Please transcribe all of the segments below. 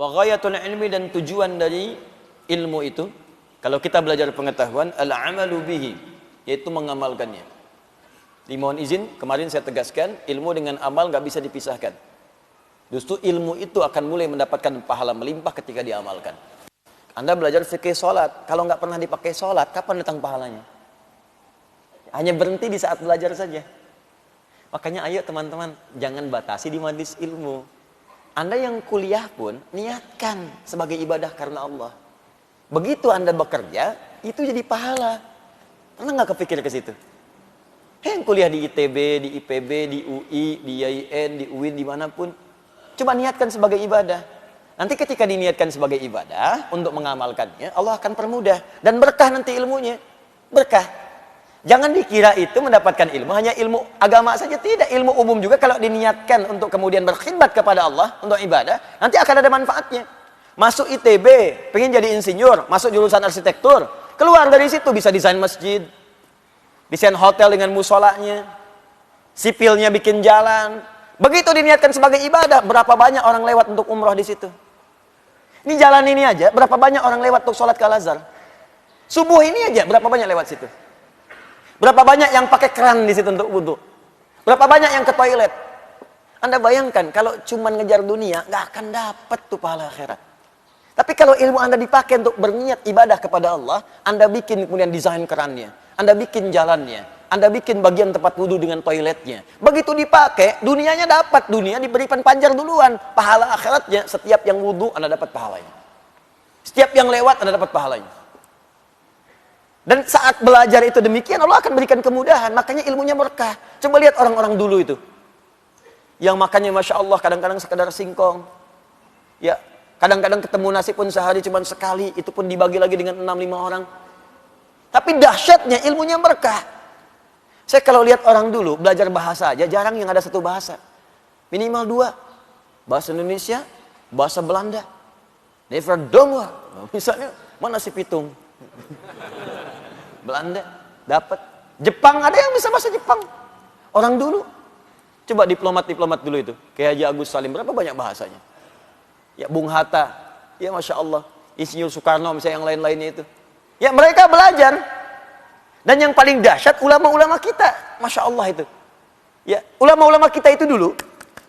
Wa ghayatul ilmi, dan tujuan dari ilmu itu, kalau kita belajar pengetahuan, al-amalu bihi, yaitu mengamalkannya. Dimohon izin, kemarin saya tegaskan, ilmu dengan amal nggak bisa dipisahkan. Justru ilmu itu akan mulai mendapatkan pahala melimpah ketika diamalkan. Anda belajar fikih sholat, kalau nggak pernah dipakai sholat, kapan datang pahalanya? Hanya berhenti di saat belajar saja. Makanya ayo teman-teman, jangan batasi di majelis ilmu. Anda yang kuliah pun, niatkan sebagai ibadah karena Allah. Begitu Anda bekerja, itu jadi pahala. Pernah nggak kepikir ke situ? Yang kuliah di ITB, di IPB, di UI, di IAIN, di UIN, dimanapun, coba niatkan sebagai ibadah. Nanti ketika diniatkan sebagai ibadah, untuk mengamalkannya, Allah akan permudah. Dan berkah nanti ilmunya. Berkah. Jangan dikira itu mendapatkan ilmu, hanya ilmu agama saja. Tidak, ilmu umum juga kalau diniatkan untuk kemudian berkhidmat kepada Allah, untuk ibadah, nanti akan ada manfaatnya. Masuk ITB, pengen jadi insinyur, masuk jurusan arsitektur, keluar dari situ bisa desain masjid, desain hotel dengan musolanya, sipilnya bikin jalan. Begitu diniatkan sebagai ibadah, berapa banyak orang lewat untuk umroh di situ. Ini jalan ini aja, berapa banyak orang lewat untuk sholat ke Al-Azhar. Subuh ini aja, berapa banyak lewat situ. Berapa banyak yang pakai keran di situ untuk wudhu. Berapa banyak yang ke toilet. Anda bayangkan, kalau cuma ngejar dunia, nggak akan dapat tuh pahala akhirat. Tapi kalau ilmu Anda dipakai untuk berniat ibadah kepada Allah, Anda bikin kemudian desain kerannya, Anda bikin jalannya, Anda bikin bagian tempat wudhu dengan toiletnya. Begitu dipakai, dunianya dapat. Dunia diberikan panjar duluan. Pahala akhiratnya, setiap yang wudhu, Anda dapat pahalanya. Setiap yang lewat, Anda dapat pahalanya. Dan saat belajar itu demikian, Allah akan berikan kemudahan. Makanya ilmunya berkah. Coba lihat orang-orang dulu itu. Yang makannya Masya Allah, kadang-kadang sekedar singkong. Ya, kadang-kadang ketemu nasi pun sehari cuma sekali. Itu pun dibagi lagi dengan 6-5 orang. Tapi dahsyatnya ilmunya berkah. Saya kalau lihat orang dulu belajar bahasa aja, jarang yang ada satu bahasa. Minimal 2. Bahasa Indonesia, bahasa Belanda. Never dong. Misalnya, mana si pitung? Belanda, dapat. Jepang, ada yang bisa bahasa Jepang. Orang dulu. Coba diplomat-diplomat dulu itu. Kayak Haji Agus Salim, berapa banyak bahasanya? Ya, Bung Hatta. Ya, Masya Allah. Insinyur Soekarno, misalnya yang lain-lainnya itu. Ya, mereka belajar. Dan yang paling dahsyat, ulama-ulama kita. Masya Allah itu. Ya, ulama-ulama kita itu dulu,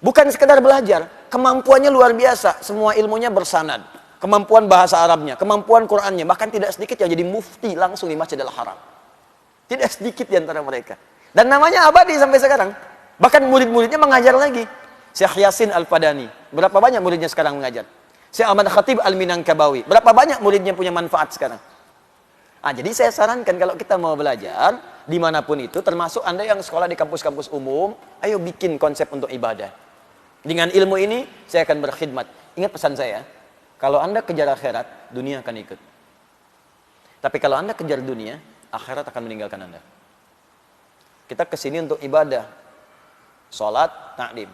bukan sekedar belajar. Kemampuannya luar biasa. Semua ilmunya bersanad. Kemampuan bahasa Arabnya, kemampuan Qurannya, bahkan tidak sedikit yang jadi mufti langsung di Masjidil Haram. Tidak sedikit di antara mereka. Dan namanya abadi sampai sekarang. Bahkan murid-muridnya mengajar lagi. Syekh Yasin Al-Fadani. Berapa banyak muridnya sekarang mengajar? Syekh Ahmad Khatib Al-Minangkabawi. Berapa banyak muridnya punya manfaat sekarang? Jadi saya sarankan kalau kita mau belajar, dimanapun itu, termasuk Anda yang sekolah di kampus-kampus umum, ayo bikin konsep untuk ibadah. Dengan ilmu ini, saya akan berkhidmat. Ingat pesan saya, kalau Anda kejar akhirat, dunia akan ikut. Tapi kalau Anda kejar dunia, akhirat akan meninggalkan Anda. Kita kesini untuk ibadah. Sholat, taklim.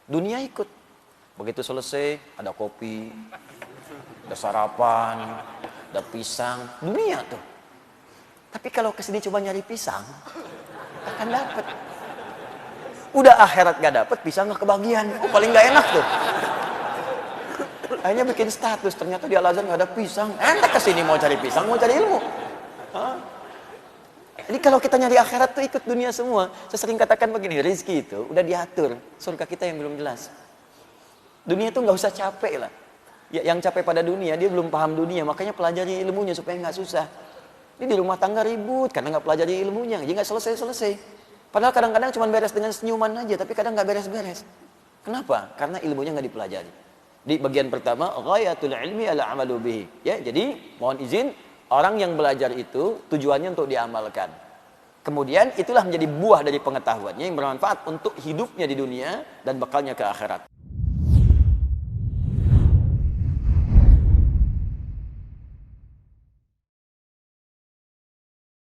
Dunia ikut. Begitu selesai, ada kopi, ada sarapan, ada pisang. Dunia tuh. Tapi kalau kesini coba nyari pisang, akan dapat. Udah akhirat gak dapat, pisang gak kebagian. Oh, paling gak enak tuh. Akhirnya bikin status, ternyata di Al-Azhar nggak ada pisang. Ente kesini mau cari pisang, mau cari ilmu. Jadi kalau kita nyari akhirat tuh ikut dunia semua. Saya sering katakan begini, rezeki itu udah diatur. Surga kita yang belum jelas. Dunia itu nggak usah capek lah. Ya, yang capek pada dunia, dia belum paham dunia. Makanya pelajari ilmunya supaya nggak susah. Ini di rumah tangga ribut karena nggak pelajari ilmunya. Jadi nggak selesai-selesai. Padahal kadang-kadang cuma beres dengan senyuman aja, tapi kadang nggak beres-beres. Kenapa? Karena ilmunya nggak dipelajari. Di bagian pertama, ghayatul ilmi al-amalu bihi. Ya, jadi mohon izin, orang yang belajar itu tujuannya untuk diamalkan. Kemudian itulah menjadi buah dari pengetahuannya yang bermanfaat untuk hidupnya di dunia dan bekalnya ke akhirat.